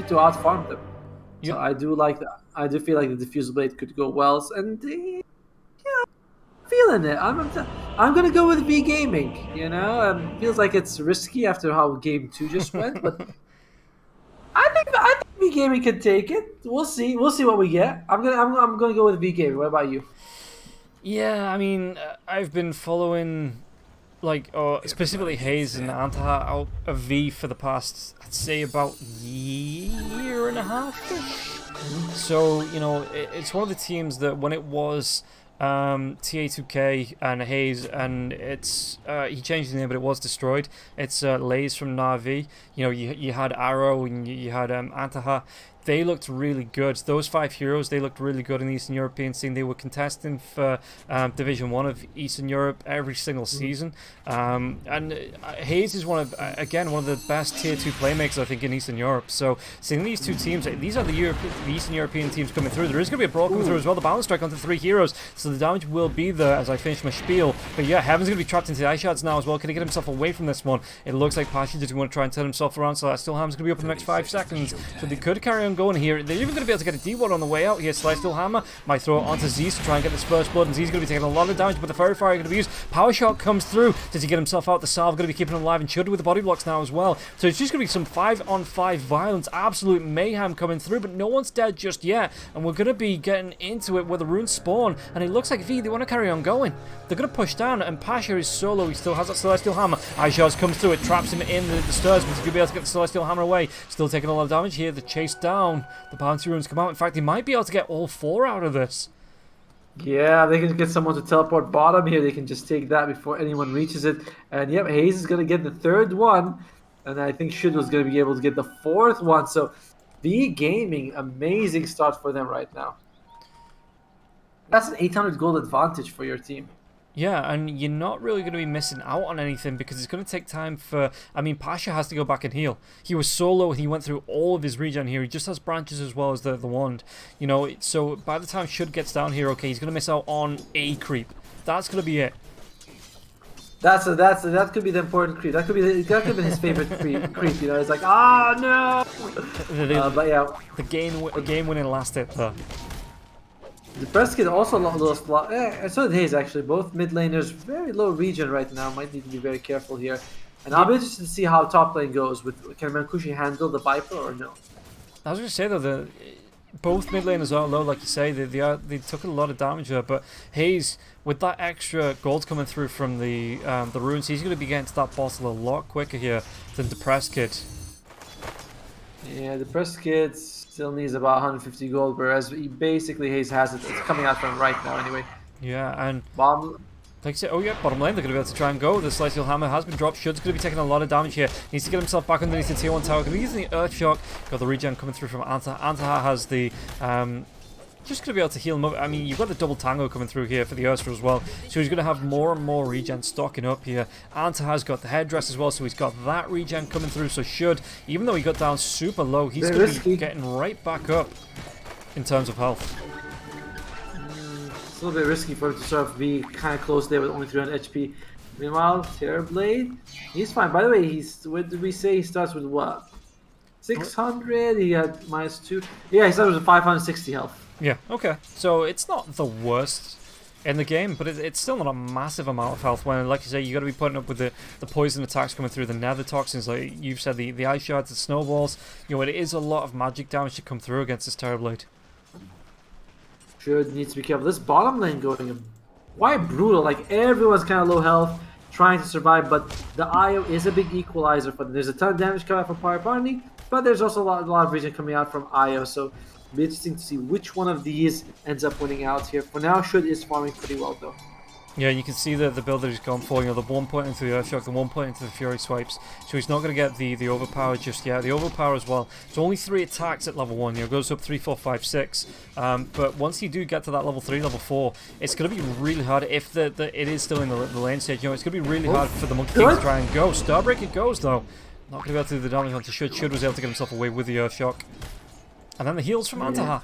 to outfarm them. So Yep. I do like that. I do feel like the diffuse blade could go well, and feeling it. I'm gonna go with V Gaming. Feels like it's risky after how game two just went, but I think V Gaming can take it. We'll see. We'll see what we get. I'm gonna go with V Gaming. What about you? Yeah, I mean, I've been following like specifically Hayes and Antaha out of V for the past, I'd say, about year and a half. So it's one of the teams that when it was TA2K and Hayes, and it's he changed the name, but it was destroyed. It's Lays from Navi. You had Arrow and you had Antaha. They looked really good. Those five heroes, they looked really good in the Eastern European scene. They were contesting for Division 1 of Eastern Europe every single season. And Hayes is one of the best Tier 2 playmakers, I think, in Eastern Europe. So seeing these two teams, these are the Eastern European teams coming through. There is going to be a brawl coming through as well. The balance strike onto three heroes, so the damage will be there as I finish my spiel. But yeah, Heaven's going to be trapped into the ice shards now as well. Can he get himself away from this one? It looks like Pari doesn't want to try and turn himself around, so that still Hammer's going to be up in the next 5 seconds. So they could carry on going here. They're even going to be able to get a D1 on the way out here. Celestial Hammer might throw it onto Z's to try and get this first blood, and Z's going to be taking a lot of damage, but the Fairy Fire going to be used. Power Shot comes through. Does he get himself out? The Salve going to be keeping him alive, and Chud with the body blocks now as well. So it's just going to be some 5-on-5 violence, absolute mayhem coming through, but no one's dead just yet, and we're going to be getting into it where the runes spawn, and it looks like V, they want to carry on going. They're going to push down, and Pasha is solo. He still has that Celestial Hammer. Ice Shards comes through, it traps him in the stairs, but he's going to be able to get the Celestial Hammer away. Still taking a lot of damage here. The chase down. The bounty runes come out. In fact, he might be able to get all 4 out of this. Yeah, they can get someone to teleport bottom here. They can just take that before anyone reaches it. And yep, Hayes is going to get the 3rd one. And I think Shud was going to be able to get the 4th one. So V Gaming, amazing start for them right now. That's an 800 gold advantage for your team. Yeah, and you're not really going to be missing out on anything because it's going to take time for... I mean, Pasha has to go back and heal. He was solo and he went through all of his regen here. He just has branches as well as the wand. So by the time Shud gets down here, okay, he's going to miss out on a creep. That's going to be it. That could be the important creep. That could be his favorite creep. It's like, no. But yeah, the game-winning last hit though. The press kid also lost a lot. So did Hayes actually. Both mid laners very low regen right now. Might need to be very careful here. And I'll be interested to see how top lane goes. Can Mancusi handle the Viper or no? I was going to say though, both mid laners are low, like you say. They took a lot of damage there, but Hayes, with that extra gold coming through from the runes, he's going to be getting to that bottle a lot quicker here than the press kid. Yeah, the press kid still needs about 150 gold, whereas Hayes has it. It's coming out from right now anyway. Yeah, and Bomb. like I said, oh yeah, bottom lane, they're going to be able to try and go. The Celestial Hammer has been dropped. Shud's going to be taking a lot of damage here. He needs to get himself back underneath the tier 1 tower. Going to be using the Earth Shock. Got the regen coming through from Antaha. Antaha has the... just going to be able to heal him up. I mean, you've got the double tango coming through here for the Ursa as well. So he's going to have more and more regen stocking up here. Antaha's got the headdress as well, so he's got that regen coming through. So Shud, even though he got down super low, he's going to be getting right back up in terms of health. It's a little bit risky for him to sort of be kind of close there with only 300 HP. Meanwhile, Terrorblade, he's fine. By the way, what did we say? He starts with what? 600? He had -2. Yeah, he started with 560 health. Yeah, okay. So it's not the worst in the game, but it's still not a massive amount of health when, like you say, you got to be putting up with the poison attacks coming through, the nether toxins, like you've said, the ice shards, the snowballs. It is a lot of magic damage to come through against this Terrorblade. Should needs to be careful. This bottom lane going quite brutal. Like everyone's kind of low health, trying to survive, but the IO is a big equalizer for them. There's a ton of damage coming out from Parni, but there's also a lot of regen coming out from IO. So it'll be interesting to see which one of these ends up winning out here. For now, Shud is farming pretty well though. Yeah, you can see the build that he's gone for. The one point into the Earthshock, the one point into the Fury Swipes. So he's not going to get the overpower just yet. The overpower as well. It's only 3 attacks at level 1. It goes up 3, 4, 5, 6. But once you do get to that level 3, level 4, it's going to be really hard if it is still in the lane stage. It's going to be really hard for the Monkey King to try and go. Starbreak it goes though. Not going to be able to do the damage onto Shud. Shud was able to get himself away with the Earthshock. And then the heals from Antaha.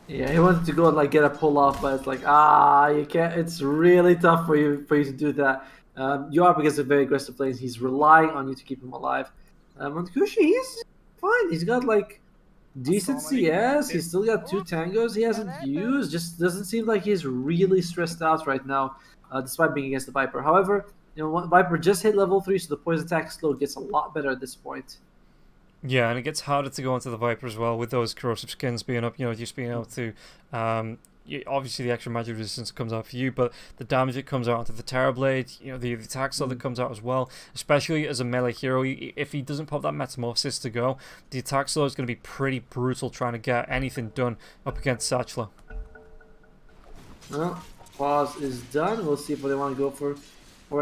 Yeah, he wanted to go and get a pull off, but it's like you can't. It's really tough for you to do that. You are because of very aggressive plays. He's relying on you to keep him alive. Mancusi, he's fine. He's got like decent CS. He's still got 2 tangos he hasn't used. Just doesn't seem like he's really stressed out right now, despite being against the Viper. However, Viper just hit level 3, so the poison attack slow gets a lot better at this point. Yeah, and it gets harder to go into the Viper as well with those corrosive skins being up, just being able to obviously the extra magic resistance comes out for you, but the damage that comes out onto the Terrorblade, the attack slow that comes out as well, especially as a melee hero, if he doesn't pop that Metamorphosis to go, the attack slow is going to be pretty brutal trying to get anything done up against Satchler. Well, pause is done. We'll see if they want to go for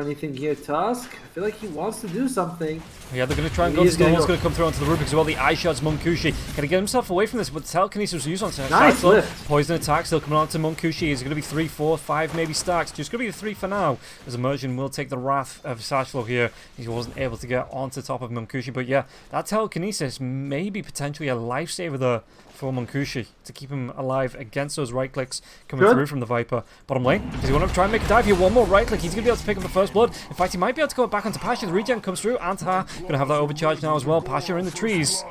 anything here. Tusk, I feel like he wants to do something. Yeah, they're going to try and go. Storm's going to come through onto the Rubik as well. The Eye Shot's Munkushi. Going to get himself away from this, but Telekinesis was used on nice lift. Poison attack still coming on to Munkushi. Is it going to be 3, 4, 5 maybe stacks? Just going to be the 3 for now, as Immersion will take the wrath of Satchlo here. He wasn't able to get onto top of Munkushi, but yeah, that Telekinesis may be potentially a lifesaver there for Munkushi to keep him alive against those right clicks coming through from the Viper. Bottom lane, does he want to try and make a dive here? One more right click, he's going to be able to pick up the first blood. In fact, he might be able to go back onto Pasha. The regen comes through. Antaha going to have that overcharge now as well. Pasha in the trees.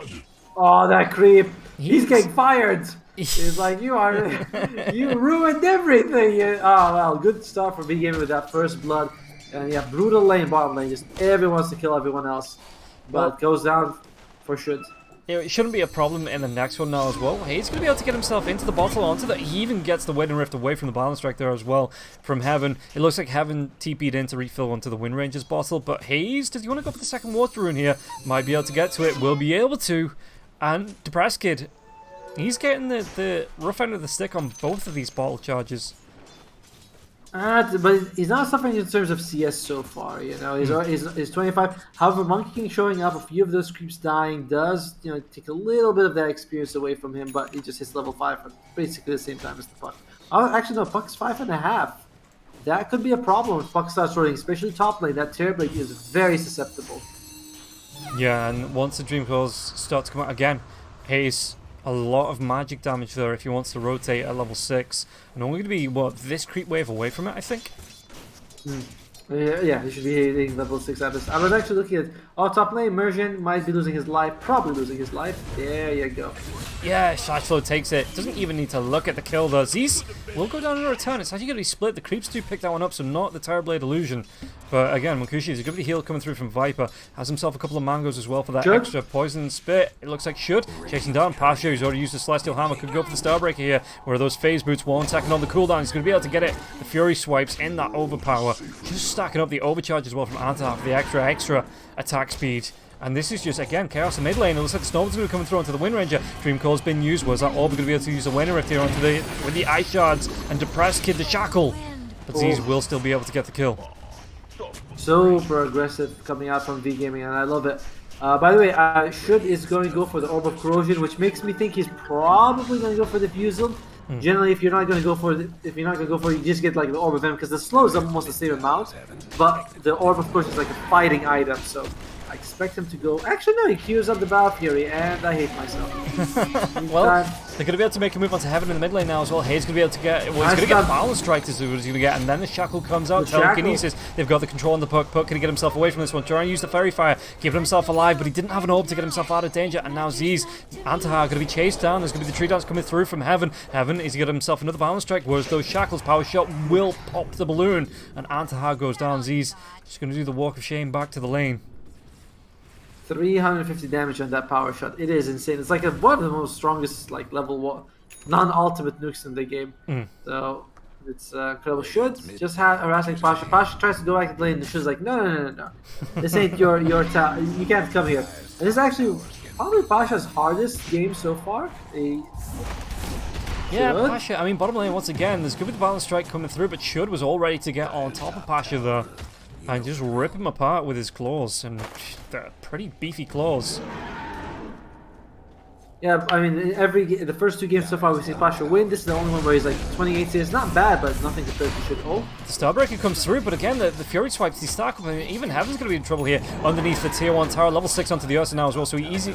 Oh, that creep. He's getting fired. He's like, you ruined everything. Oh, well, good stuff for beginning with that first blood. And yeah, brutal lane, bottom lane. Just everyone wants to kill everyone else. But it goes down for should. It shouldn't be a problem in the next one now as well. He's going to be able to get himself into the bottle, onto the... He even gets the Wedding Rift away from the balance strike there as well from Heaven. It looks like Heaven TP'd in to refill onto the Wind Ranger's bottle, but Hayes, does he want to go for the second Water Rune here? Might be able to get to it, will be able to. And Depressed Kid, he's getting the rough end of the stick on both of these bottle charges. But he's not suffering in terms of CS so far, He's 25. However, Monkey King showing up, a few of those creeps dying does, take a little bit of that experience away from him, but he just hits level 5 at basically the same time as the Puck. Oh, actually, no, Puck's 5.5. That could be a problem if Puck starts rolling, especially top lane. That Terrorblade is very susceptible. Yeah, and once the Dream Claws start to come out again, Hayes, a lot of magic damage there if he wants to rotate at level 6. And only going to be, this creep wave away from it, I think? Yeah, he should be hitting level 6 at this. I was actually looking at, top lane, Immersion might be losing his life, probably losing his life. There you go. Yeah, Satchlo takes it. Doesn't even need to look at the kill though. Zeus will go down in a return. It's actually going to be split. The creeps do pick that one up, so not the Terrorblade illusion. But again, Munkushi is a good heal coming through from Viper. Has himself a couple of mangoes as well for that extra poison spit. It looks like should. Chasing down Pasha, who's already used the Celestial Hammer. Could go for the Starbreaker here, where those phase boots won't second on the cooldown. He's going to be able to get it. The Fury swipes in that overpower. Just stacking up the overcharge as well from Antaha for the extra attack speed. And this is just, again, Chaos in mid lane. It looks like the Storm's going to come through onto the Wind Ranger. Dream Core's been used. Was that Orb going to be able to use the Wedding Rift here onto with the Ice Shards and Depressed Kid to shackle? But Z's will still be able to get the kill. Super aggressive coming out from V Gaming, and I love it. By the way, Should is going to go for the Orb of Corrosion, which makes me think he's probably going to go for the Fusel. Generally, if you're not going to go for it, you just get like the Orb of Venom because the slow is almost the same amount, but the Orb of course is like a fighting item, so I expect him to go. Actually, no, he queues up the Battle Fury, and I hate myself. Well, they're going to be able to make a move onto Heaven in the mid lane now as well. Hayes going to be able to get. Well, he's going to get Balance Strike is what he's going to get, and then the Shackle comes out. Telekinesis. They've got the control on the Puck. Puck can get himself away from this one. Trying to use the Fairy Fire, keeping himself alive, but he didn't have an orb to get himself out of danger. And now Z's Antaha going to be chased down. There's going to be the Tree Dance coming through from Heaven. Heaven is going to get himself another Balance Strike, whereas those Shackles Power Shot will pop the balloon, and Antaha goes down. Z's just going to do the Walk of Shame back to the lane. 350 damage on that power shot. It is insane. It's like one of the most strongest level 1 non-ultimate nukes in the game. So it's incredible. Should just have harassing Pasha. Pasha tries to go back to the lane, and Shud's like, no. This ain't your town. You can't come here. And this is actually probably Pasha's hardest game so far. Yeah, Pasha, I mean, bottom lane once again, there's going to be the Balance Strike coming through, but Shud was all ready to get on top of Pasha there. And just rip him apart with his claws, and they're pretty beefy claws. Yeah, I mean, in the first two games so far, we've seen Pasha win. This is the only one where he's like 28 CS. Not bad, but nothing compared to Should. Oh, The Starbreaker comes through, but again, the Fury swipes, the stack up, and even Heaven's going to be in trouble here underneath the tier 1 tower. Level 6 onto the Ursa now as well, so easy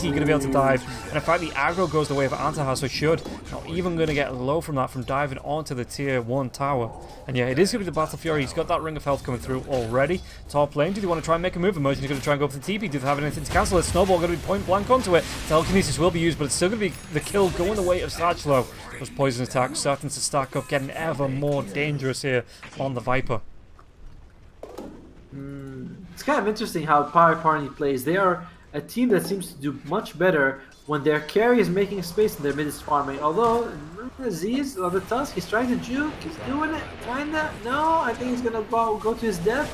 going to be able to dive. And in fact, the aggro goes the way of Antaha, so Should not even going to get low from that, from diving onto the tier 1 tower. And yeah, it is going to be the Battle Fury. He's got that Ring of Health coming through already. Top lane, do they want to try and make a move? Immersion is going to try and go for the TP. Do they have anything to cancel it? Snowball going to be point blank onto it. Telekinesis will be used, but it's still going to be the kill going the way of Satchlo. Those poison attacks starting to stack up, getting ever more dangerous here on the Viper. it's kind of interesting how Parni plays. They are a team that seems to do much better when their carry is making space and their mid is farming. Although Aziz on the Tusk, he's trying to juke, he's doing it, kinda. No, I think he's gonna go to his death.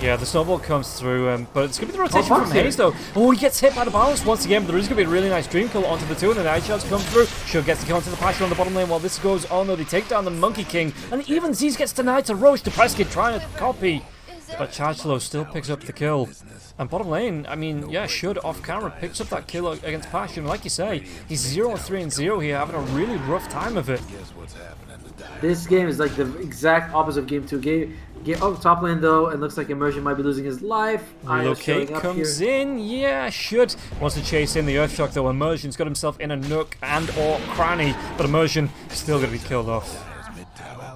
Yeah, the snowball comes through, but it's going to be the rotation from Hayes, though. Oh, he gets hit by the balance once again, but there is going to be a really nice dream kill onto the two, and then Ice Shots come through. Should gets the kill onto the Pasha on the bottom lane while this goes on, though. They take down the Monkey King, and even Z's gets denied to Roche. Depresskid trying to copy, but Chargelo still picks up the kill. And bottom lane, I mean, yeah, Should off camera picks up that kill against Pasha, and like you say, he's 0-3-0 here, having a really rough time of it. This game is like the exact opposite of game 2. Top lane though, it looks like Immersion might be losing his life. Relocate comes in, yeah, Should wants to chase in the Earthshock though. Immersion's got himself in a nook and or cranny, but Immersion still going to be killed off.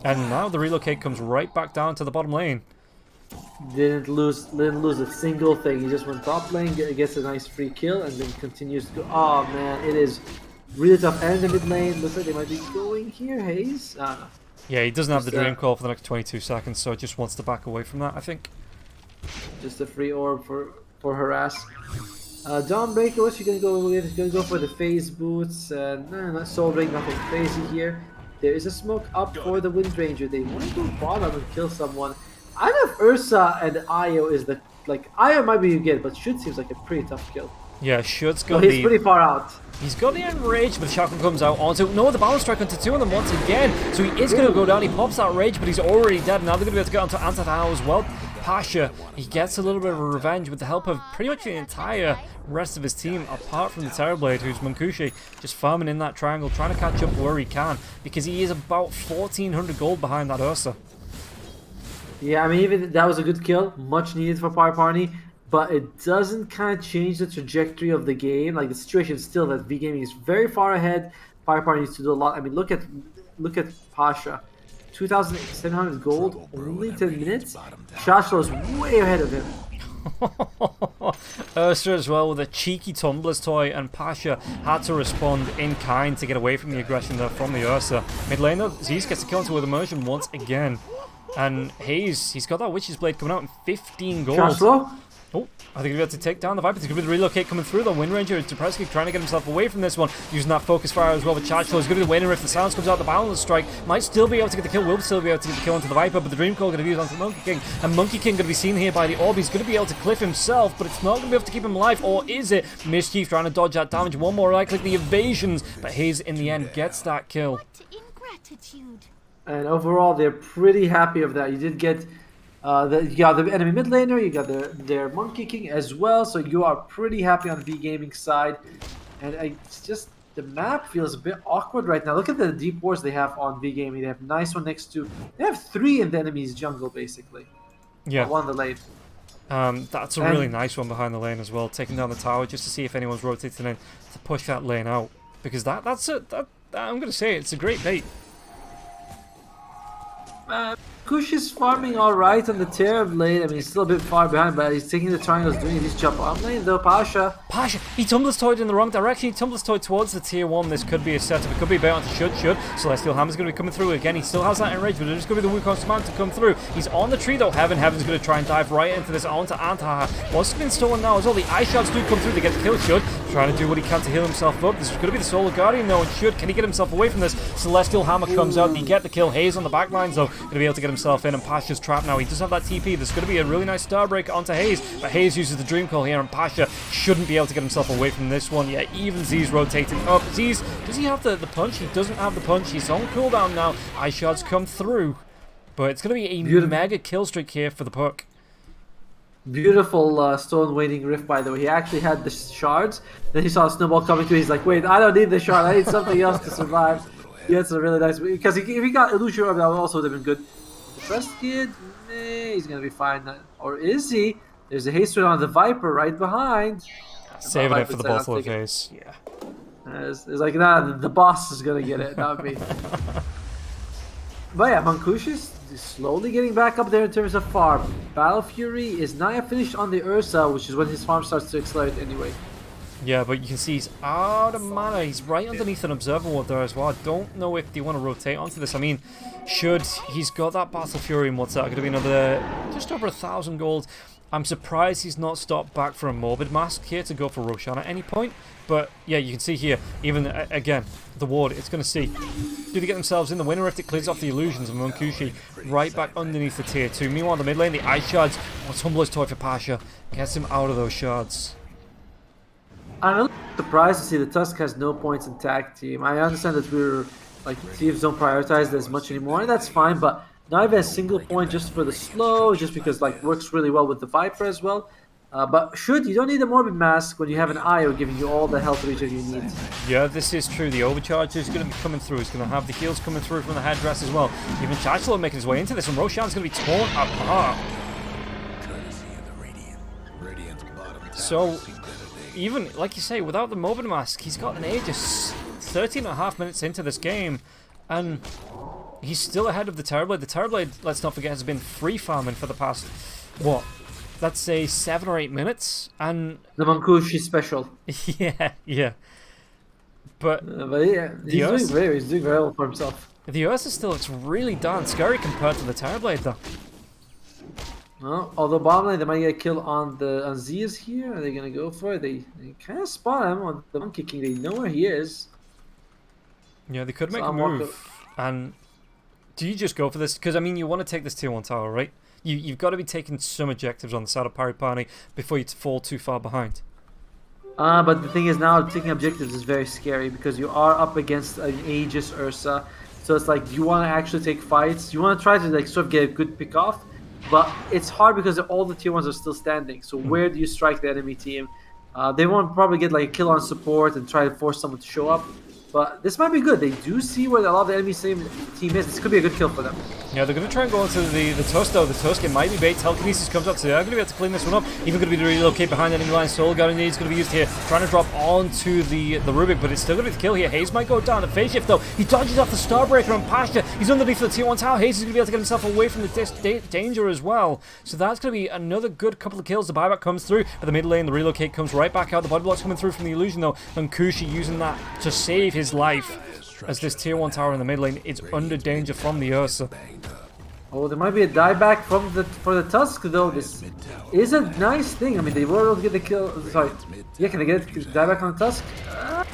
And now the relocate comes right back down to the bottom lane. Didn't lose a single thing. He just went top lane, gets a nice free kill, and then continues to go. Oh man, it is really tough. And the mid lane looks like they might be going here. Hayes. Yeah, he doesn't have the dream call for the next 22 seconds, so just wants to back away from that, I think. Just a free orb for harass. Dawnbreaker, what's she gonna go with? She's gonna go for the phase boots. No, not Soul Ring, nothing crazy here. There is a smoke up for the Wind Ranger. They want to go bottom and kill someone. I don't know if Ursa and Io is the Io might be good, but Should seems like a pretty tough kill. Yeah, Shud's got he's pretty far out. He's got the Enrage, but the shotgun comes out onto... No, the balance strike onto two of them once again. So he is going to go down. He pops that Rage, but he's already dead. Now they're going to be able to get onto Antathao as well. Pasha, he gets a little bit of a revenge with the help of pretty much the entire rest of his team, apart from the Terrorblade, who's Munkushi, just farming in that triangle, trying to catch up where he can, because he is about 1,400 gold behind that Ursa. Yeah, I mean, even that was a good kill. Much needed for Parni. But it doesn't kind of change the trajectory of the game. Like the situation is still that V Gaming is very far ahead. Parni needs to do a lot. I mean, look at Pasha, 2,700 gold, only 10 minutes. Shashlo is way ahead of him. Ursa as well with a cheeky Tumblr's toy, and Pasha had to respond in kind to get away from the aggression there from the Ursa. Mid laner, Zeus gets the kill into with Immersion once again. And Hayes, he's got that Witch's Blade coming out in 15 gold. Shashlo? Oh, I think he's able to take down the Viper. There's going to be the relocate coming through. The Wind Ranger is Depresskid trying to get himself away from this one, using that focus fire as well. But Chargelo is going to be the winner if the silence comes out. The balance strike might still be able to get the kill. Will still be able to get the kill onto the Viper, but the Dream Call going to be used onto the Monkey King. And Monkey King going to be seen here by the Orb. He's going to be able to cliff himself, but it's not going to be able to keep him alive. Or is it? Mischief trying to dodge that damage. One more right click, the evasions, but Hayes in the end gets that kill. What ingratitude. And overall, they're pretty happy of that. You did get. You got the enemy mid laner, you got their Monkey King as well, so you are pretty happy on V Gaming side. And it's just the map feels a bit awkward right now. Look at the deep wars they have on V Gaming. They have nice one next to. They have 3 in the enemy's jungle basically. Yeah. One in the lane. That's a really nice one behind the lane as well, taking down the tower just to see if anyone's rotating in to push that lane out. Because that's I'm gonna say it's a great bait. Kush is farming alright on the Terror lane. I mean, he's still a bit far behind, but he's taking the triangles, doing his jump on lane though. Pasha, he tumbles toyed in the wrong direction. He tumbles toyed towards the tier 1. This could be a setup. It could be a bait onto Should. Celestial Hammer's going to be coming through again. He still has that enrage, but it's going to be the Wukong's command to come through. He's on the tree though. Heaven's going to try and dive right into this onto Antaha. What's been stolen now as well. The Ice Shots do come through. They get to kill Should. Trying to do what he can to heal himself up. This is going to be the Solar Guardian though, and Should, can he get himself away from this? Celestial Hammer comes out. They get the kill. Hayes on the back lines though, going to be able to get himself in, and Pasha's trapped now. He does have that TP. There's going to be a really nice Starbreaker onto Hayes, but Hayes uses the Dream Call here, and Pasha shouldn't be able to get himself away from this one. Yeah, even Z's rotating up. Z's, does he have the punch? He doesn't have the punch. He's on cooldown now. Ice Shards come through, but it's going to be a mega kill streak here for the Puck. Beautiful stone waiting rift, by the way. He actually had the shards. Then he saw a snowball coming through. He's like, wait, I don't need the shard. I need something else to survive. He had some really nice... Because if he got illusion orb, that would also have been good. The first kid, he's going to be fine. Or is he? There's a haste on the Viper right behind. Saving it for the Buffalo face. Yeah. It's like, nah, the boss is going to get it, not me. But yeah, Mancusi's slowly getting back up there in terms of farm. Battle Fury is not yet finished on the Ursa, which is when his farm starts to accelerate anyway. Yeah, but you can see he's out of mana. He's right underneath an Observer Ward there as well. I don't know if they want to rotate onto this. I mean, he's got that Battle Fury and what's that? Going to be another just over 1,000 gold. I'm surprised he's not stopped back for a Morbid Mask here to go for Roshan at any point. But yeah, you can see here, even again, the ward, it's going to see. Do they get themselves in the winner if it clears off the illusions of Mancusi right back underneath the tier 2. Meanwhile, the mid lane, the Ice Shards, what's Humbler's toy for Pasha, gets him out of those shards. I'm a little surprised to see the Tusk has no points in tag team. I understand that we're like teams don't prioritize it as much anymore, and that's fine, but not even a single point just for the slow, just because like works really well with the Viper as well. But you don't need a Morbid Mask when you have an IO giving you all the health regen you need. Yeah, this is true. The Overcharge is going to be coming through. It's going to have the heals coming through from the headdress as well. Even Chachlo making his way into this, and Roshan's going to be torn apart. So, even, like you say, without the Morbid Mask, he's got an age of 13.5 minutes into this game, and he's still ahead of the Terrorblade. The Terrorblade, let's not forget, has been free farming for the past, what? Let's say 7 or 8 minutes, and the Mancusi special. yeah. But yeah, he's doing very well for himself. The Ursa still looks really darn scary compared to the Terrorblade, though. Well, although bottom lane, they might get a kill on Ziz here. Are they gonna go for it? They kind of spot him on the Monkey King. They know where he is. Yeah, they could make a move. And do you just go for this? Because I mean, you want to take this tier 1 tower, right? You've got to be taking some objectives on the side of Parni before you fall too far behind. But the thing is now taking objectives is very scary because you are up against an Aegis Ursa. So it's like, do you want to actually take fights? You want to try to like sort of get a good pick off, but it's hard because all the tier 1s are still standing. So where do you strike the enemy team? They won't probably get like a kill on support and try to force someone to show up. But this might be good. They do see where a lot of the enemy team is. This could be a good kill for them. Yeah, they're going to try and go into the Tusk, though. The Tusk, it might be bait. Telekinesis comes up, so they're going to be able to clean this one up. Even going to be the relocate behind enemy line. Soul Guardian is going to be used here. Trying to drop onto the Rubik, but it's still going to be the kill here. Hayes might go down. The phase shift, though. He dodges off the Starbreaker on Pasha. He's underneath the tier 1 tower. Hayes is going to be able to get himself away from the danger as well. So that's going to be another good couple of kills. The buyback comes through, but the mid lane, the relocate comes right back out. The body block's coming through from the illusion, though. And Kushi using that to save his life, as this tier 1 tower in the mid lane is under danger from the Ursa. Oh, there might be a dieback for the Tusk, though. This is a nice thing. I mean, they were able to get the kill. Sorry. Yeah, can they get the dieback on the Tusk?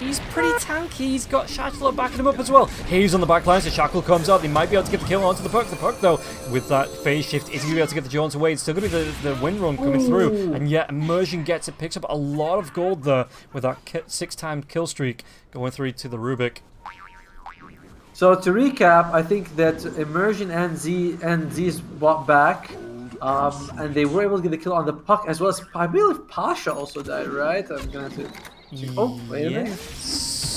He's pretty tanky. He's got Shackler backing him up as well. Hayes on the back line, so Shackle comes up. They might be able to get the kill onto the Puck. The Puck, though, with that phase shift, is going to be able to get the Jones away. It's still going to be the wind run coming through. And yet, Immersion gets it, picks up a lot of gold there with that 6-time kill streak going through to the Rubik. So to recap, I think that Immersion and Z's bought back, and they were able to get the kill on the Puck as well as I believe Pasha also died, right? I'm gonna have to. Oh, wait a minute.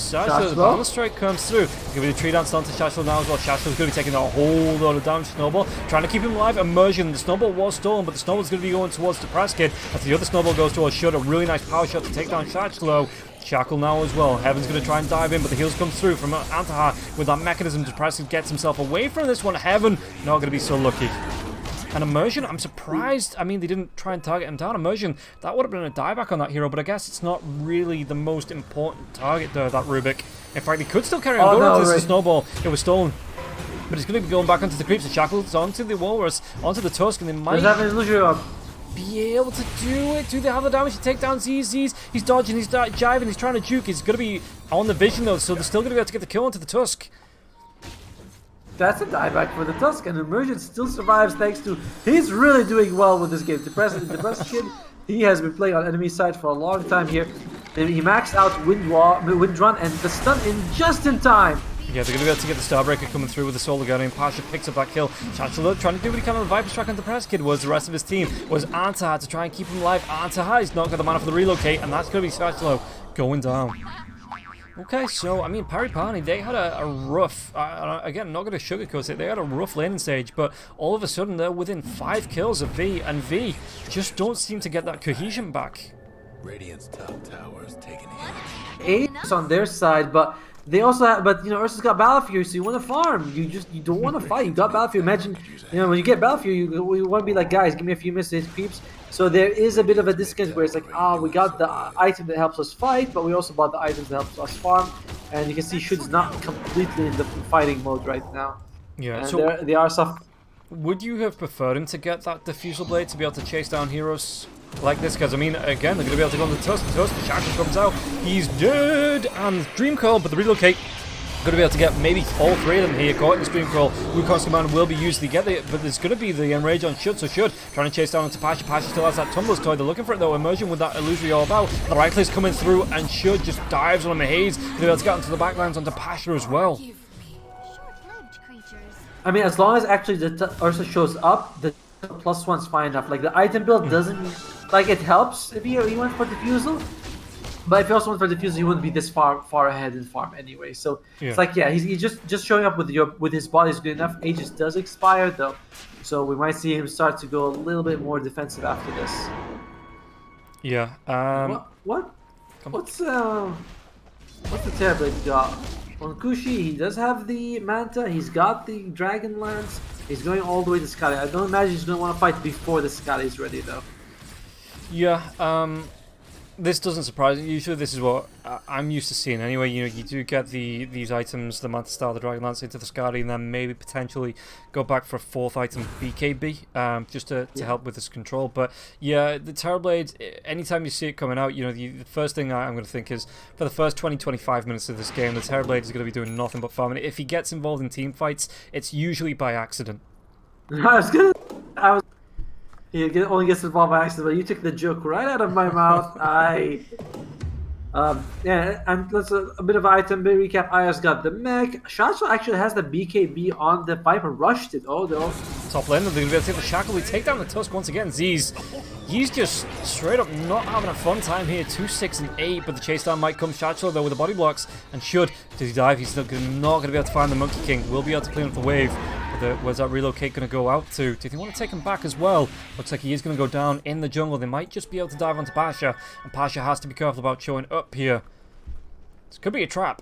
Shashlo, the Battle Strike comes through. Give me the tree dance onto Shashlo now as well. Shashlo's going to be taking a whole lot of damage. Snowball trying to keep him alive. Immersion. The Snowball was stolen, but the Snowball's going to be going towards the Press Kid as the other Snowball goes towards Shud. A really nice power shot to take down Shashlo. Shackle now as well. Heaven's going to try and dive in, but the heals come through from Antaha with that mechanism to press and gets himself away from this one. Heaven not going to be so lucky. And Immersion, I'm surprised. I mean, they didn't try and target him down. Immersion, that would have been a dieback on that hero, but I guess it's not really the most important target there, that Rubik. In fact, he could still carry on going into the Snowball. It was stolen. But he's going to be going back onto the creeps. The Shackles onto the Walrus, onto the Tusk, and they might be able to do it. Do they have the damage to take down ZZ? He's dodging, he's jiving, he's trying to juke. He's going to be on the vision, though, so they're still going to be able to get the kill onto the Tusk. That's a dieback for the Tusk, and Immersion still survives thanks to... He's really doing well with this game. The Kid, he has been playing on enemy side for a long time here. He maxed out Wind Run and the stun in just in time. Yeah, they're going to be able to get the Starbreaker coming through with the Solar Guardian. Pasha picks up that kill. Chancellor trying to do what he can on the Viper Strike onto Press Kid. Was the rest of his team. Was Antaha to try and keep him alive. Antaha is not got the mana for the relocate, and that's going to be Chancellor going down. Okay, so, I mean, Parni, they had a rough, again, not going to sugarcoat it, they had a rough laning stage, but all of a sudden they're within 5 kills of V, and V just don't seem to get that cohesion back. Radiant's top tower is taking hits. Ace on their side, but they also have, but you know, Ursa's got Battle Fury, so you want to farm. You don't want to fight. You got Battle Fury. Imagine, you know, when you get Battle Fury, you want to be like, guys, give me a few minutes to hit creeps. So there is a bit of a disconnect where it's like, we got the item that helps us fight, but we also bought the items that helps us farm. And you can see Shud's not completely in the fighting mode right now. Yeah, and so they are suffering. would you have preferred him to get that Diffusal Blade to be able to chase down heroes like this? Because, I mean, again, they're going to be able to go on the Tusk. The Shackle comes out. He's dead. And Dream Coil, but the relocate. Going to be able to get maybe all 3 of them here caught in the Stream Crawl. Wukong's command will be used to get it, but there's going to be the Enrage on Shud, so Shud trying to chase down into Pasha. Pasha still has that Tumbler's Toy. They're looking for it though. Immersion with that Illusory Orb out. The right click's coming through, and Shud just dives on the Haze. Going to be able to get into the backlines onto Pasha as well. Short-lived creatures. I mean, as long as actually the Ursa shows up, the +1's fine enough. Like the item build doesn't, like it helps if you went for Diffusal. But if you also went for Diffusal, you wouldn't be this far ahead in farm anyway. So it's like, yeah, he's just showing up with his body is good enough. Aegis does expire though, so we might see him start to go a little bit more defensive after this. Yeah. What's the Terrorblade got? On Kushi, he does have the Manta. He's got the Dragon Lance. He's going all the way to Scally. I don't imagine he's going to want to fight before the Scally is ready though. Yeah. This doesn't surprise me. Usually this is what I'm used to seeing anyway. You know, you do get these items, the Manta Star, the Dragon Lance into the Scary, and then maybe potentially go back for a 4th item, BKB, just to help with this control. But yeah, the Terrorblade, anytime you see it coming out, you know, the first thing I'm going to think is, for the first 20-25 minutes of this game, the Terrorblade is going to be doing nothing but farming. If he gets involved in team fights, it's usually by accident. He only gets involved by accident, but you took the joke right out of my mouth. Yeah, and that's a bit of an item recap. Aya's got the mech. Shacho actually has the BKB on the Viper. Rushed it. Oh, no. Top lane, they're going to be able to take the Shackle. We take down the Tusk once again. Z's. He's just straight up not having a fun time here. 2, 6, and 8, but the chase down might come. Shacho though with the body blocks, and Shud, does he dive? He's not going to be able to find the Monkey King. Will be able to clean up the wave. Where's that relocate going to go out to? Do you want to take him back as well? Looks like he is going to go down in the jungle. They might just be able to dive onto Pasha, and Pasha has to be careful about showing up here. This could be a trap.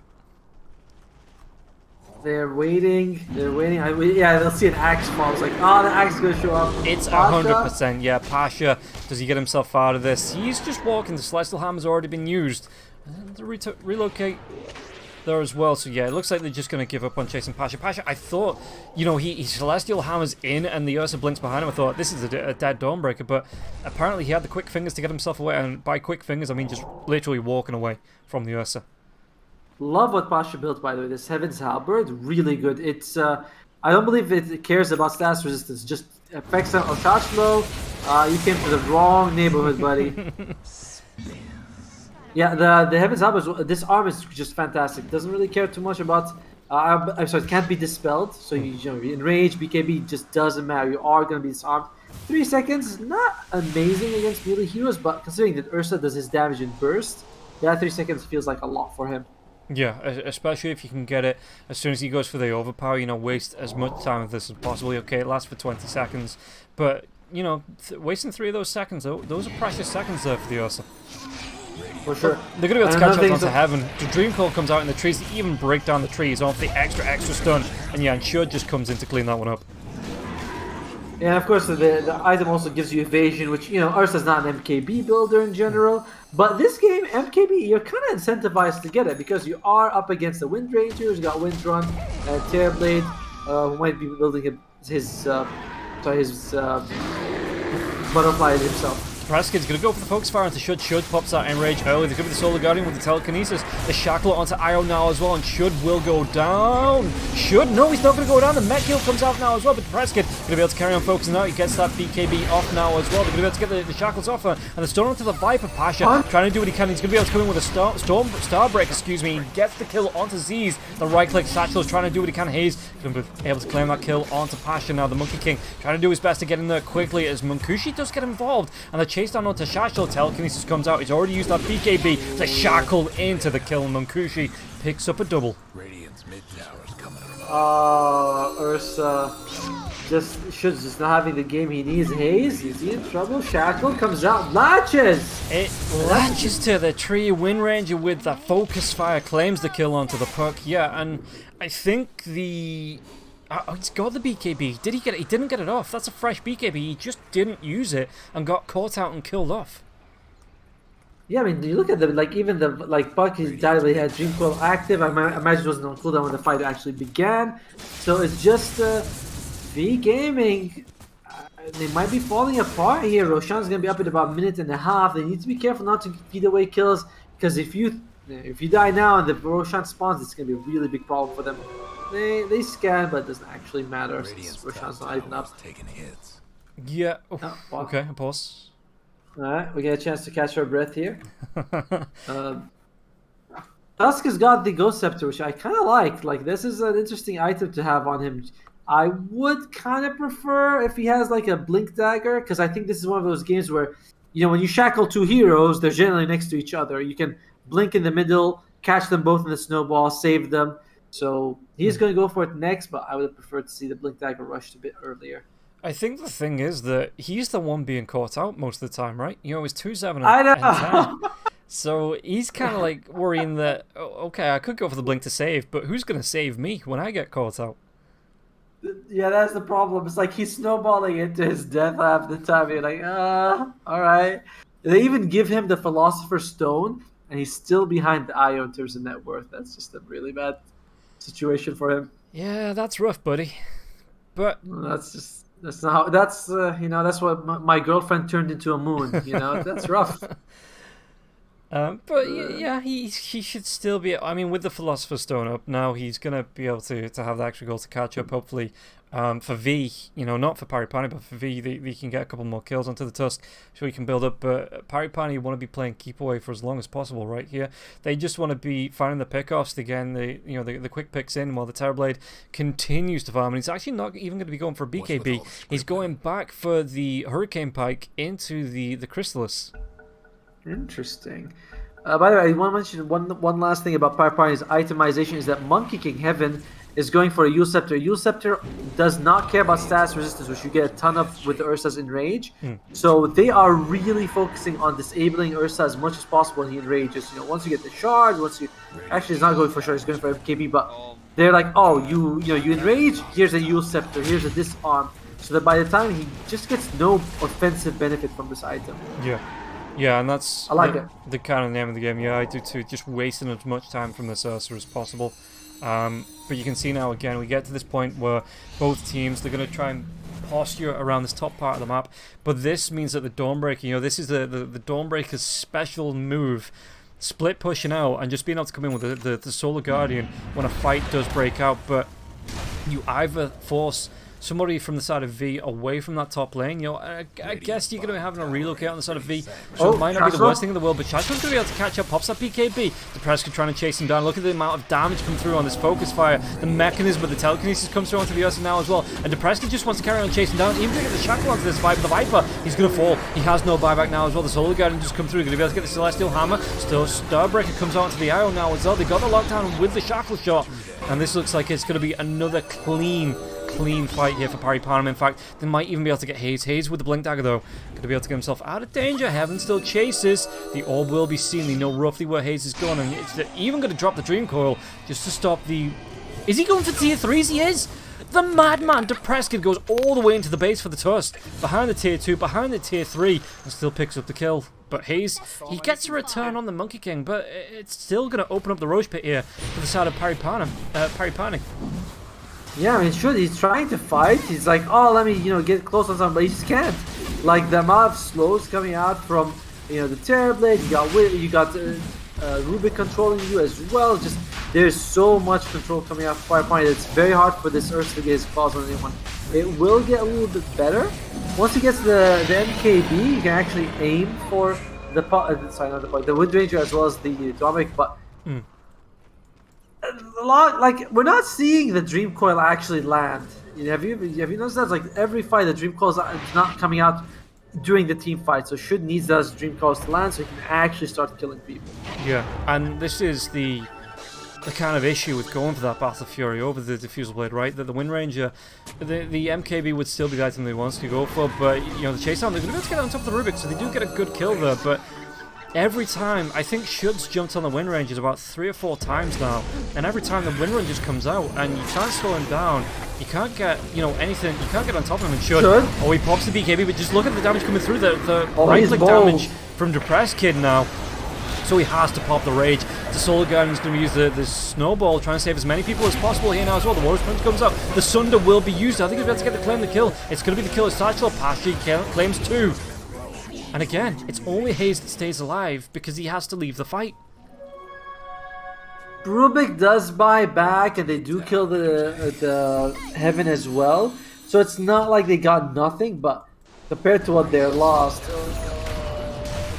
They're waiting. Yeah, they'll see an axe fall. It's like, oh, the axe is going to show up. It's 100%. Yeah, Pasha. Does he get himself out of this? He's just walking. The Celestial Hammer's already been used. And the relocate there as well. So yeah, it looks like they're just going to give up on chasing Pasha. Pasha, I thought, you know, he Celestial Hammer's in and the Ursa blinks behind him. I thought, this is a dead Dawnbreaker, but apparently he had the quick fingers to get himself away, and by quick fingers, I mean just literally walking away from the Ursa. Love what Pasha built, by the way. This Heaven's Halberd, really good. It's, I don't believe it cares about status resistance, just affects on charge low. You came to the wrong neighborhood, buddy. Yeah, the Heaven's Halberd, this arm is just fantastic. Doesn't really care too much about, I'm sorry, it can't be dispelled. So you know, enrage, BKB, just doesn't matter. You are going to be disarmed. 3 seconds is not amazing against melee heroes, but considering that Ursa does his damage in burst, that 3 seconds feels like a lot for him. Yeah, especially if you can get it as soon as he goes for the overpower, you know, waste as much time with this as possible. Okay, it lasts for 20 seconds, but, you know, wasting 3 of those seconds, those are precious seconds there for the Ursa. For sure. They're going to be able to catch up onto Heaven. The Dream Call comes out in the trees to even break down the trees off the extra stun, and yeah, and Shud just comes in to clean that one up. Yeah, of course, the item also gives you evasion, which, you know, Ursa's not an MKB builder in general. But this game, MKB, you're kind of incentivized to get it because you are up against the Wind Rangers. You got Windrun and Terrorblade, who might be building his butterfly himself. Prescott's going to go for the focus fire onto Shud. Shud pops out Enrage early. There's going to be the Solar Guardian with the telekinesis. The Shackle onto Io now as well, and Shud will go down. Shud, no, he's not going to go down. The Mech Heal comes out now as well, but Prescott going to be able to carry on focusing out. He gets that BKB off now as well. They're going to be able to get the Shackles off, and the Stone onto the Viper. Pasha trying to do what he can. He's going to be able to come in with a Starbreak, excuse me. He gets the kill onto Z's. The right-click Satchel is trying to do what he can. Hayes going to be able to claim that kill onto Pasha now. The Monkey King trying to do his best to get in there quickly as Munkushi does get involved, and the chase down onto Satchel. Telekinesis comes out. He's already used that BKB to shackle into the kill. Munkushi picks up a double. Radiant's mid tower's coming around. Ursa should just not having the game he needs. Hayes, is he in trouble? Shackle comes out, latches! It latches to the tree. Wind Ranger with the focus fire claims the kill onto the puck. Yeah, and I think the... he's got the BKB. Did he get it? He didn't get it off. That's a fresh BKB. He just didn't use it and got caught out and killed off. Yeah, I mean, you look at the, like, even the, like, Buck, he died, he had Dream Coil active. I imagine it wasn't on cooldown when the fight actually began. So it's just, V Gaming, they might be falling apart here. Roshan's going to be up in about a minute and a half. They need to be careful not to feed away kills, because if you die now and the Roshan spawns, it's going to be a really big problem for them. They scan, but it doesn't actually matter since Roshan's not even up. Taking hits. Yeah. Oh, okay, a pause. Alright, we get a chance to catch our breath here. Tusk has got the Ghost Scepter, which I kind of like. Like, this is an interesting item to have on him. I would kind of prefer if he has, like, a Blink Dagger, because I think this is one of those games where, you know, when you shackle two heroes, they're generally next to each other. You can blink in the middle, catch them both in the snowball, save them. So he's going to go for it next, but I would have preferred to see the Blink Dagger rushed a bit earlier. I think the thing is that he's the one being caught out most of the time, right? You know, he's 2-7 I know. and 10. So he's kind of like worrying that, okay, I could go for the blink to save, but who's going to save me when I get caught out? Yeah, that's the problem. It's like he's snowballing into his death half the time. You're like, alright. They even give him the Philosopher's Stone, and he's still behind the Io in terms of net worth. That's just a really bad situation for him. Yeah, that's rough, buddy. But that's not how, that's you know, that's what my girlfriend turned into a moon. You know, that's rough. But yeah, he should still be. I mean, with the Philosopher's Stone up now, he's gonna be able to have the extra goal to catch up. Hopefully, for V, you know, not for Pari, but for V, they can get a couple more kills onto the Tusk, so he can build up. But Pari want to be playing keep away for as long as possible, right here. They just want to be finding the pickoffs again. The quick picks in while the Terrorblade continues to farm, and he's actually not even going to be going for a BKB. He's going back for the Hurricane Pike into the Chrysalis. Interesting. By the way, I want to mention one last thing about Pari's itemization is that Monkey King Heaven is going for a Yule Scepter. Yule Scepter does not care about status resistance, which you get a ton of with the Ursa's Enrage. So they are really focusing on disabling Ursa as much as possible when he enrages. You know, once you get the shard, actually he's not going for shard, he's going for MKB, but they're like, oh, you enrage, here's a Yule Scepter, here's a disarm. So that by the time he just gets no offensive benefit from this item. Yeah, and that's I like the kind of name of the game. Yeah, I do too. Just wasting as much time from this Ursa as possible. But you can see now, again, we get to this point where both teams, they're going to try and posture around this top part of the map. But this means that the Dawnbreaker, you know, this is the Dawnbreaker's special move. Split pushing out and just being able to come in with the Solar Guardian when a fight does break out. But you either force somebody from the side of V away from that top lane. You know, I guess you're going to be having to relocate on the side of V, so it might not be the worst thing in the world, but Shashman's going to be able to catch up, pops that BKB. The Prescott trying to chase him down. Look at the amount of damage come through on this focus fire. The mechanism of the telekinesis comes through onto the Ursa now as well, and the Prescott just wants to carry on chasing down. Even to get the shackle onto this Viper, the Viper, he's going to fall. He has no buyback now as well. The Solar Guardian just come through. Going to be able to get the Celestial Hammer. Still, Starbreaker comes onto the arrow now as well. They got the lockdown with the shackle shot, and this looks like it's going to be another clean fight here for Pari Parnham. In fact, they might even be able to get Hayes. Hayes with the Blink Dagger, though, going to be able to get himself out of danger. Heaven still chases. The orb will be seen. They know roughly where Hayes is going, and it's even going to drop the Dream Coil just to stop the... Is he going for tier 3s? He is! The Madman DePrescott goes all the way into the base for the Tusk, behind the tier 2, behind the tier 3, and still picks up the kill. But Hayes, he gets a return on the Monkey King, but it's still going to open up the Roche Pit here for the side of Pari Parnham. Yeah, I mean, sure, he's trying to fight. He's like, oh, let me, you know, get close on something, but he just can't. Like the amount of slows coming out from the Terror Blade, you got Rubik controlling you as well. Just there's so much control coming out from Parni. It's very hard for this Ursa to get his claws on anyone. It will get a little bit better once he gets the MKB. You can actually aim for the the Wind Ranger as well as the Atomic, but. A lot like we're not seeing the Dream Coil actually land. Have you noticed that? Like every fight, the Dream Coil is not coming out during the team fight. So Should needs those Dream Coils to land so he can actually start killing people. Yeah, and this is the kind of issue with going for that Battle Fury over the Diffusal Blade, right? That the Wind Ranger, the MKB would still be the item they wants to go for, but the chase down, they're going to be able to get on top of the Rubik, so they do get a good kill there, but. Every time, I think Shud's jumped on the Wind Rangers about 3 or 4 times now, and every time the Wind Rangers comes out, and you can't slow him down, you can't get, anything, you can't get on top of him, and Shud, oh, he pops the BKB, but just look at the damage coming through, the right-click damage from Depressed Kid now, so he has to pop the Rage. The Solar Guardian's going to use the Snowball, trying to save as many people as possible here now as well. The Warrior's Punch comes out, the Sunder will be used, I think he's about to get the claim the kill, it's going to be the kill of Satchel, Pashy claims 2. And again, it's only Hayes that stays alive because he has to leave the fight. Rubik does buy back, and they do kill the Heaven as well. So it's not like they got nothing, but compared to what they're lost,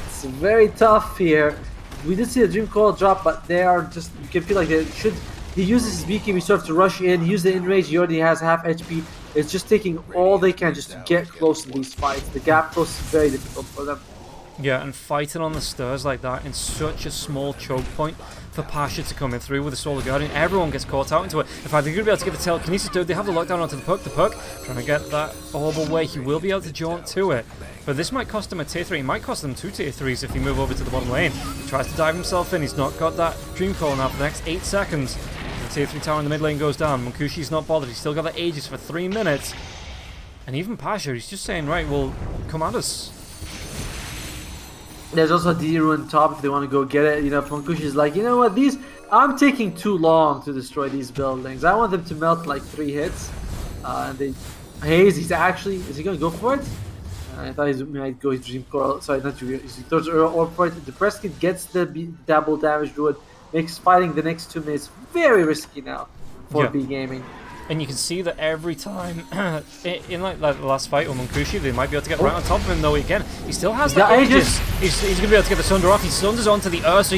it's very tough here. We did see the Dream Coil drop, but they are just, you can feel like they should. He uses his BKB sort of to rush in, use the Enrage, he already has half HP. It's just taking all they can just to get close in these fights. The gap close is very difficult for them. Yeah, and fighting on the stairs like that in such a small choke point for Pasha to come in through with the Solar Guardian. Everyone gets caught out into it. In fact, they're going to be able to get the telekinesis dude. They have the lockdown onto the puck. The puck trying to get that orb away. He will be able to jaunt to it. But this might cost him a tier 3. It might cost them 2 tier 3s if he move over to the bottom lane. He tries to dive himself in. He's not got that Dream Coil now for the next 8 seconds. The tier 3 tower in the mid lane goes down. Munkushi's not bothered. He's still got the Aegis for 3 minutes. And even Pasha, he's just saying, right, well, come at us. There's also a D-Ruin top if they want to go get it. Munkushi's like, you know what, I'm taking too long to destroy these buildings. I want them to melt like 3 hits. And Hayes, is he going to go for it? I thought he might go his Dream Coil. Sorry, not Dream. He throws orb for it. The Press Kid gets the double damage Druid. Makes fighting the next 2 minutes very risky now for B Gaming. And you can see that every time in like the last fight with Munkushi, they might be able to get right on top of him though again. He still has the Aegis. He's going to be able to get the Sunder off. He Sunders onto the Ursa.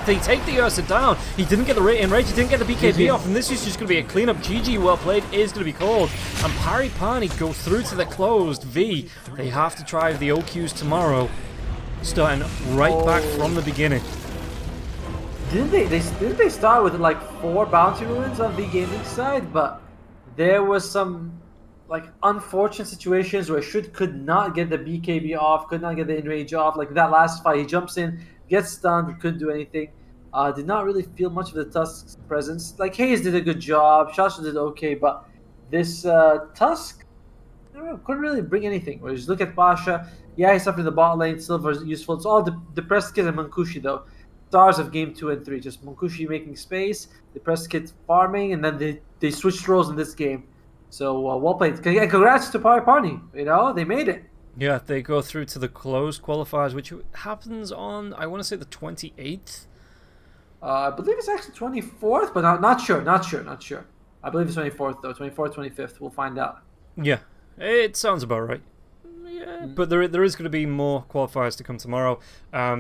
They take the Ursa down. He didn't get the Enrage. He didn't get the BKB off. And this is just going to be a cleanup. GG, well played, is going to be called. And Parni go through to the closed V. They have to try the OQs tomorrow. Starting right back from the beginning. Didn't they start with like 4 bounty ruins on the gaming side? But there was some like unfortunate situations where Should could not get the BKB off, could not get the Enrage off. Like that last fight, he jumps in, gets stunned, couldn't do anything. Did not really feel much of the Tusk's presence. Like Hayes did a good job, Shasha did okay, but this Tusk couldn't really bring anything. Where you just look at Pasha, yeah, he's up in the bot lane, Silver is useful. It's all the Press Kid and Munkushi though. Stars of game 2 and 3, just Munkushi making space, the Press Kid farming, and then they switched roles in this game. So well played. Congrats to Parni. They made it. Yeah, they go through to the closed qualifiers, which happens on, I want to say, the 28th. I believe it's actually 24th, but not sure. I believe it's 24th though. 24th, 25th. We'll find out. Yeah, it sounds about right. Yeah, but there is going to be more qualifiers to come tomorrow.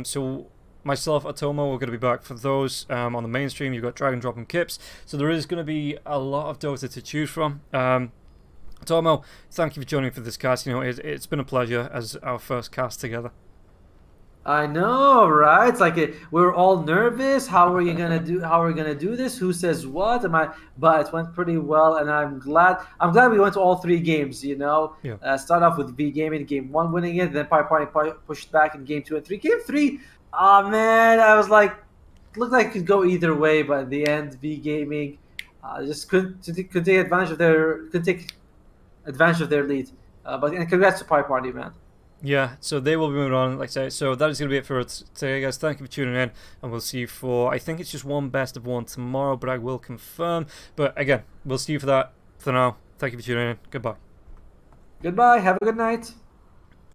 So myself, Atomo, we're going to be back for those on the mainstream. You've got Dragon Drop and Kips. So there is going to be a lot of Dota to choose from. Atomo, thank you for joining for this cast. It's been a pleasure as our first cast together. I know, right? It's like we're all nervous. How are we gonna do this? Who says what? But it went pretty well, and I'm glad we went to all 3 games. Yeah. Start off with V Gaming, game 1 winning it, then Parni pushed back in game 2 and 3. Game 3, oh man, I was like, looked like it could go either way, but at the end, V Gaming just couldn't take advantage of their lead. But congrats to Parni, man. Yeah, so they will be moving on, like I say. So that is going to be it for today, guys. Thank you for tuning in, and we'll see you for, I think it's just one best of 1 tomorrow, but I will confirm. But again, we'll see you for that. For now, thank you for tuning in. Goodbye. Goodbye. Have a good night.